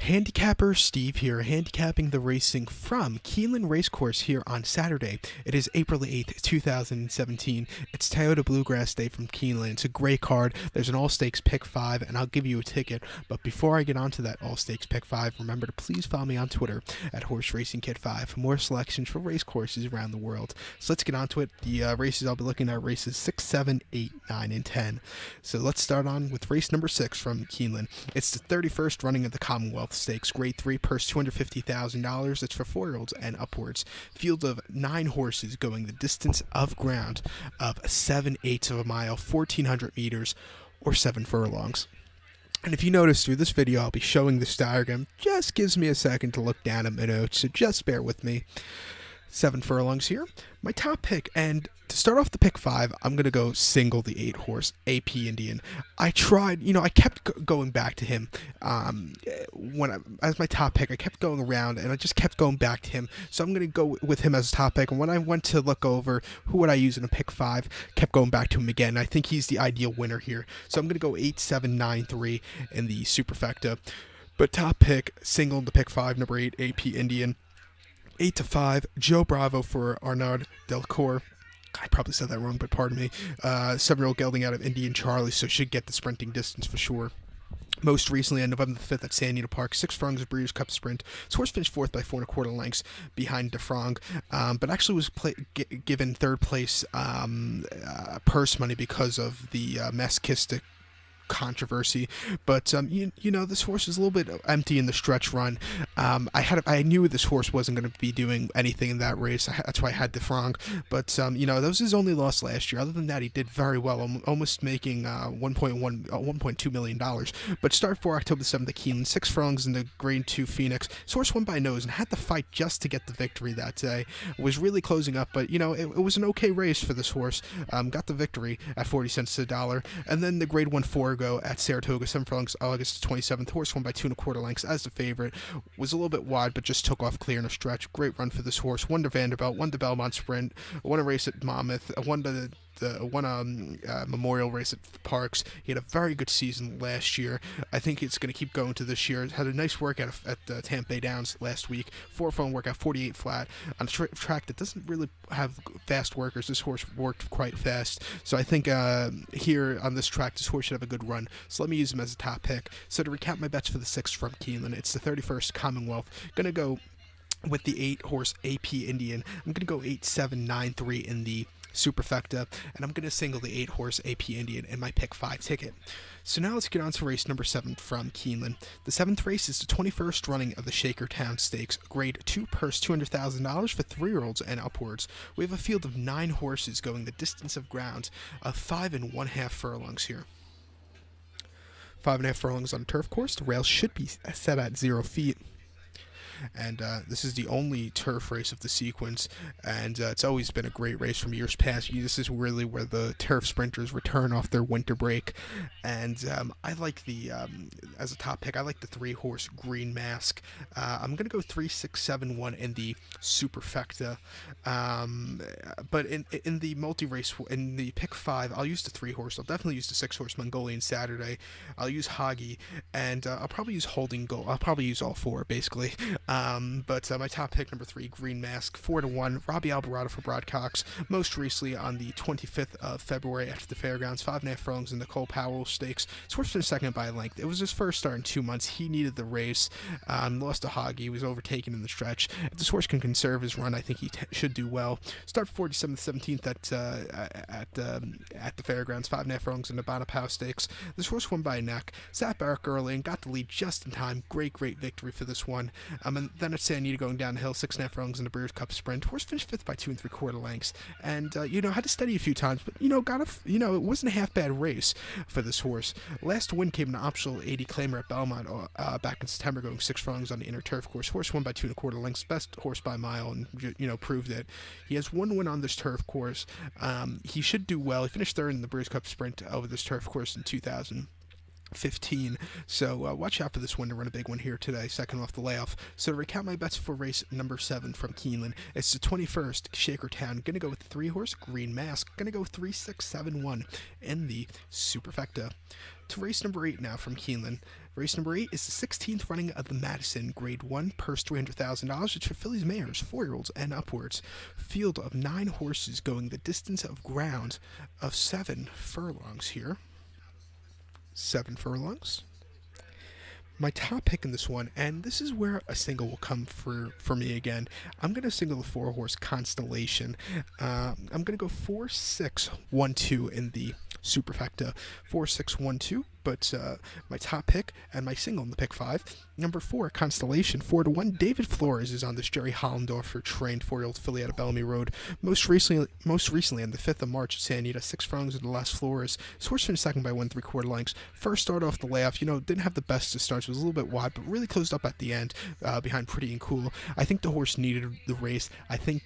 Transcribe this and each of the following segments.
Handicapper Steve here, handicapping the racing from Keeneland Racecourse here on Saturday. It is April the 8th, 2017. It's Toyota Bluegrass Day from Keeneland. It's a great card. There's an all-stakes pick 5, and I'll give you a ticket. But before I get on to that all-stakes pick 5, remember to please follow me on Twitter at Horse Racing Kid 5 for more selections for race courses around the world. So let's get on to it. The races I'll be looking at are races 6, 7, 8, 9, and 10. So let's start on with race number 6 from Keeneland. It's the 31st running of the Commonwealth Stakes, Grade 3, purse $250,000. It's for 4-year-olds and upwards. Field of 9 horses going the distance of ground of 7/8 of a mile, 1,400 meters, or 7 furlongs. And if you notice through this video, I'll be showing this diagram. Just gives me a second to look down at my notes, so just bear with me. 7 furlongs here. My top pick, and to start off the pick 5, I'm going to go single the 8 horse, AP Indian. I tried, I kept going back to him as my top pick. I kept going around, and I just kept going back to him. So I'm going to go with him as a top pick. And when I went to look over who would I use in a pick 5, kept going back to him again. I think he's the ideal winner here. So I'm going to go 8, 7, 9, 3 in the superfecta. But top pick, single in the pick 5, number 8, AP Indian. 8-5, Joe Bravo for Arnaud Delcourt. I probably said that wrong, but pardon me. 7-year-old gelding out of Indian Charlie, so should get the sprinting distance for sure. Most recently on November the 5th at San Diego Park, 6 furlongs of Breeders' Cup Sprint. This horse finished 4th by 4 1/4 lengths behind DeFrong, but actually was given 3rd place purse money because of the masochistic controversy. But this horse is a little bit empty in the stretch run. I knew this horse wasn't going to be doing anything in that race. That's why I had DeFrong. But that was his only loss last year. Other than that, he did very well, almost making $1.2 million. But start for October 7th at Keeneland, 6 furlongs in the Grade 2 Phoenix. This horse won by nose and had to fight just to get the victory that day. Was really closing up, but it was an okay race for this horse. Got the victory at 40 cents to the dollar. And then the Grade 1 4 go at Saratoga, 7 furlongs, August 27th. Horse won by 2 1/4 lengths as the favorite. Was a little bit wide, but just took off clear in a stretch. Great run for this horse. Won to Vanderbilt, won the Belmont Sprint, won a race at Monmouth, won a memorial race at Parks. He had a very good season last year. I think it's going to keep going to this year. Had a nice workout at Tampa Bay Downs last week. 4-furlong workout, 48 flat on a track that doesn't really have fast workers. This horse worked quite fast. So I think here on this track, this horse should have a good run. So let me use him as a top pick. So to recap my bets for the 6th from Keeneland, it's the 31st Commonwealth. Going to go with the 8 horse AP Indian. I'm going to go 8, 7, 9, 3 in the superfecta, and I'm going to single the 8 horse AP Indian in my pick 5 ticket. So now let's get on to race number 7 from Keeneland. The 7th race is the 21st running of the Shakertown Stakes, Grade 2, purse $200,000 for 3-year-olds and upwards. We have a field of 9 horses going the distance of ground of 5 1/2 furlongs here. 5 1/2 furlongs on a turf course. The rails should be set at 0 feet. And this is the only turf race of the sequence, and it's always been a great race from years past. This is really where the turf sprinters return off their winter break, and I like as a top pick, I like the 3 horse Green Mask. I'm going to go 3, 6, 7, 1 in the superfecta, but in the multi-race, in the pick 5, I'll use the 3 horse. I'll definitely use the 6 horse Mongolian Saturday. I'll use Hoggy, and I'll probably use Holding Goal. I'll probably use all 4, basically. But my top pick, number 3, Green Mask, 4-1, Robbie Alvarado for Broadcox. Most recently on the 25th of February at the Fairgrounds, 5 1/2 furlongs in the Cole Powell Stakes. This horse finished second by a length. It was his first start in 2 months. He needed the race. Lost to Hoggy. He was overtaken in the stretch. If this horse can conserve his run, I think he should do well. Start 47th, 17th at the Fairgrounds, 5 1/2 furlongs in the Bonapau Stakes. This horse won by a neck. Sat back early and got the lead just in time. Great victory for this one. And then at San Diego going down the hill, 6 1/2 furlongs in the Breeders' Cup Sprint. Horse finished 5th by 2 3/4 lengths, and had to steady a few times, but it wasn't a half bad race for this horse. Last win came an optional 80 claimer at Belmont back in September, going 6 furlongs on the inner turf course. Horse won by 2 1/4 lengths, best horse by a mile, and proved it. He has 1 win on this turf course. He should do well. He finished 3rd in the Breeders' Cup Sprint over this turf course in 2015. So watch out for this one to run a big one here today, second off the layoff. So to recount my bets for race number 7 from Keeneland, it's the 21st Shakertown. Going to go with the 3 horse Green Mask. Going to go 3, 6, 7, 1 in the superfecta. to race number 8 now from Keeneland. Race number 8 is the 16th running of the Madison Grade 1, purse $300,000. It's for fillies, mares, 4-year-olds, and upwards. Field of 9 horses going the distance of ground of 7 furlongs here. 7 furlongs. My top pick in this one, and this is where a single will come for me again. I'm going to single the 4-horse Constellation. I'm going to go 4-6-1-2 in the superfecta. 4-6-1-2, but my top pick and my single in the pick 5. Number 4, Constellation, 4-1. David Flores is on this Jerry Hollendorfer trained 4-year-old filly out of Bellamy Road. Most recently on the 5th of March at San Anita, 6 furlongs in the last Flores. His horse finished second by 1 3/4 lengths. First start off the layoff, didn't have the best of starts, was a little bit wide, but really closed up at the end behind Pretty and Cool. I think the horse needed the race. I think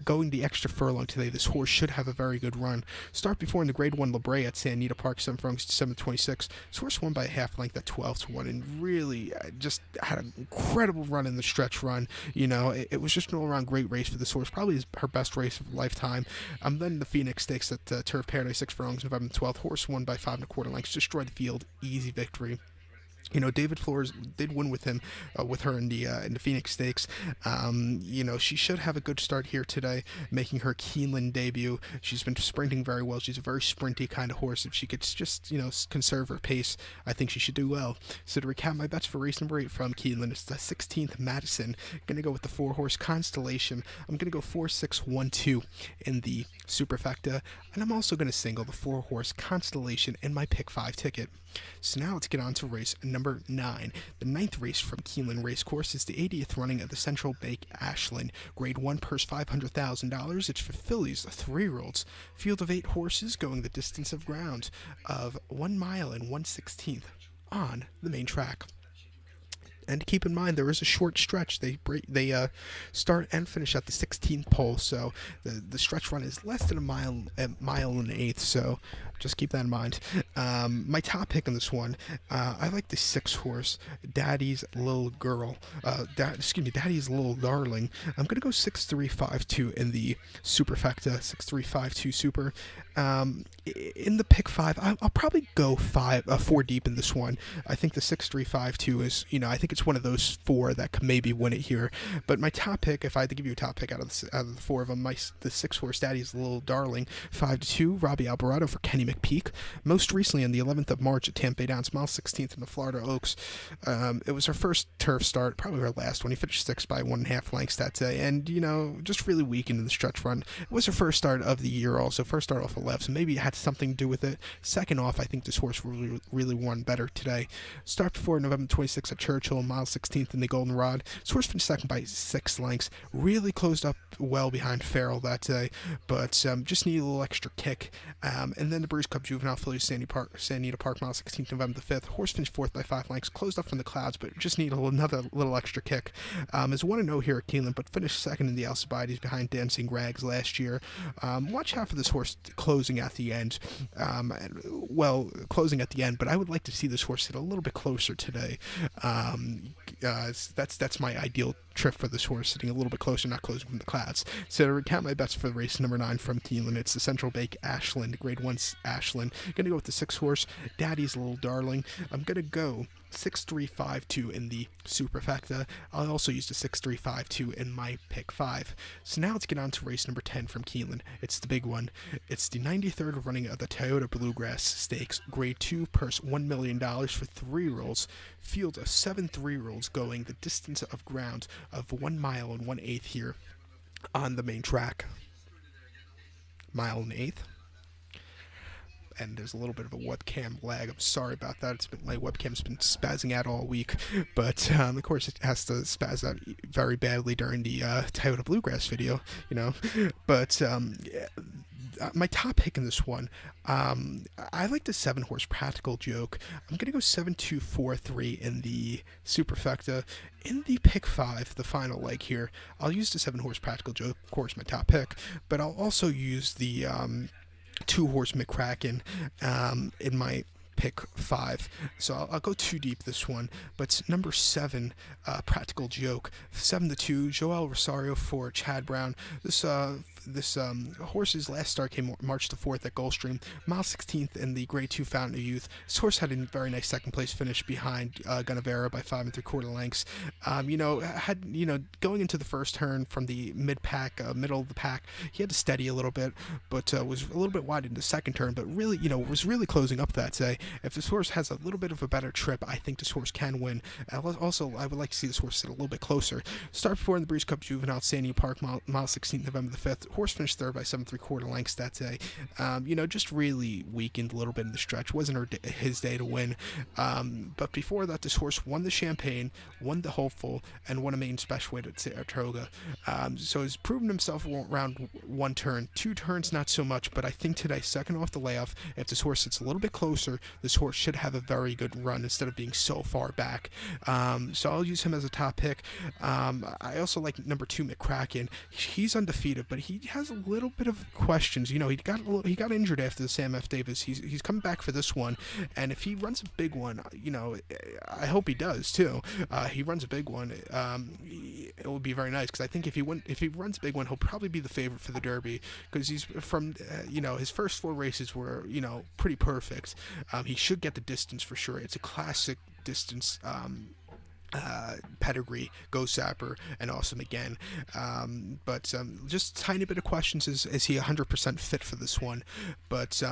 going the extra furlong today, this horse should have a very good run. Start before in the Grade 1 Labray at San Anita Park, 7 furlongs to 7:26. This horse won by a half length at 12-1 and really just had an incredible run in the stretch run. It was just an all-around great race for this horse, probably her best race of a lifetime. Then the Phoenix Stakes at Turf Paradise, 6 furlongs, November 12th. Horse won by 5 1/4 lengths, destroyed the field, easy victory. David Flores did win with him, with her in the Phoenix Stakes. She should have a good start here today, making her Keeneland debut. She's been sprinting very well. She's a very sprinty kind of horse. If she could just, conserve her pace, I think she should do well. So to recap my bets for race number 8 from Keeneland, it's the 16th Madison. Going to go with the 4-horse Constellation. I'm going to go 4-6-1-2 in the superfecta, and I'm also going to single the 4-horse Constellation in my pick 5 ticket. So now let's get on to race number 9. The 9th race from Keeneland Racecourse is the 80th running of the Central Bank Ashland. Grade 1, purse $500,000. It's for fillies, 3-year-olds. Field of 8 horses going the distance of ground of 1 mile and 1/16 on the main track. And keep in mind, there is a short stretch. They start and finish at the 16th pole, so the stretch run is less than a mile and an eighth. So just keep that in mind. My top pick on this one, I like the 6-horse Daddy's Little Girl. Daddy's Little Darling. I'm gonna go 6-3-5-2 in the superfecta. 6-3-5-2 super. In the pick 5, I'll probably go 4 deep in this one. I think the 6-3-5-2 is, I think it's one of those 4 that could maybe win it here. But my top pick, if I had to give you a top pick out of the 4 of them, the 6-horse Daddy's Little Darling, 5-2, Robbie Alvarado for Kenny McPeak. Most recently on the 11th of March at Tampa Bay Downs, mile 16th in the Florida Oaks. It was her first turf start, probably her last one. He finished 6th by 1.5 lengths that day, and just really weak into the stretch run. It was her first start of the year, also first start off a left, so maybe it had something to do with it. Second off, I think this horse really won better today. Start before November 26th at Churchill, mile 16th in the Goldenrod. This horse finished second by 6 lengths. Really closed up well behind Farrell that day, but just needed a little extra kick. And then the Brews Club Juvenile fillies, San Anita Park, mile 16th, November 5th. Horse finished 4th by 5 lengths. Closed up from the clouds, but just needed another little extra kick. Is 1-0 here at Keeneland, but finished second in the Alcibiades behind Dancing Rags last year. Watch out for this horse closing at the end. Closing at the end, but I would like to see this horse hit a little bit closer today. That's my ideal trip for this horse, sitting a little bit closer, not closing from the clouds. So to recount my bets for race number 9 from Keeneland, it's the Central Bank Ashland, Grade 1 Ashland. Going to go with the 6-horse Daddy's Little Darling. I'm going to go 6-3-5-2 in the superfecta. I'll also use the 6-3-5-2 in my pick 5. So now let's get on to race number 10 from Keeneland. It's the big one. It's the 93rd running of the Toyota Bluegrass Stakes, Grade 2, purse $1 million for 3-year-olds. Field of 7 3-year-olds going the distance of ground of 1 mile and 1/8 here on the main track. Mile and 1/8. And there's a little bit of a webcam lag. I'm sorry about that. My webcam's been spazzing out all week, but of course it has to spazz out very badly during the Toyota Bluegrass video, But my top pick in this one, I like the 7-horse Practical Joke. I'm gonna go 7-2-4-3 in the superfecta. In the pick 5, the final leg here, I'll use the 7-horse Practical Joke, of course, my top pick, but I'll also use the 2-horse McCracken in my pick 5. So I'll go 2 deep this one, but number 7, Practical Joke, 7-2, Joel Rosario for Chad Brown. This this horse's last start came March the 4th at Gulfstream, mile 16th in the Grade 2 Fountain of Youth. This horse had a very nice second place finish behind Gunnevera by 5 3/4 lengths. Going into the first turn from the middle of the pack, he had to steady a little bit, but was a little bit wide in the second turn, but really, was really closing up that day. If this horse has a little bit of a better trip, I think this horse can win. Also, I would like to see this horse sit a little bit closer. Start before in the Breeze Cup Juvenile at Sandy Park, mile 16th, November the 5th. Horse finished third by 7 3/4 lengths that day. Just really weakened a little bit in the stretch. Wasn't his day to win. But before that, this horse won the Champagne, won the Hopeful, and won a main special weight at Saratoga. So he's proven himself around one turn. Two turns, not so much, but I think today, second off the layoff, if this horse sits a little bit closer, this horse should have a very good run instead of being so far back. So I'll use him as a top pick. I also like number 2, McCracken. He's undefeated, but he has a little bit of questions. He got injured after the Sam F. Davis. He's coming back for this one, and if he runs a big one, I hope he does too. He runs a big one, it will be very nice, because I think if he runs a big one, he'll probably be the favorite for the Derby, because he's from his first 4 races were pretty perfect. He should get the distance for sure. It's a classic distance pedigree, Go Sapper, and Awesome again. But just a tiny bit of questions: is he 100% fit for this one? But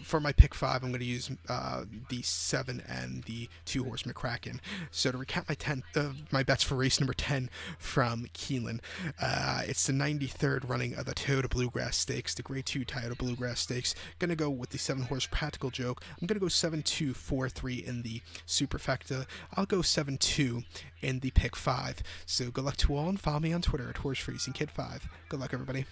for my pick 5, I'm going to use the 7 and the 2 horse McCracken. So to recap my bets for race number 10 from Keeneland, it's the 93rd running of the Toyota Bluegrass Stakes, the Grade 2 Toyota Bluegrass Stakes. Going to go with the 7 horse Practical Joke. I'm going to go 7-2-4-3 in the superfecta. I'll go 7-2 in the pick 5. So good luck to all, and follow me on Twitter at HorseFreezingKid5. Good luck, everybody.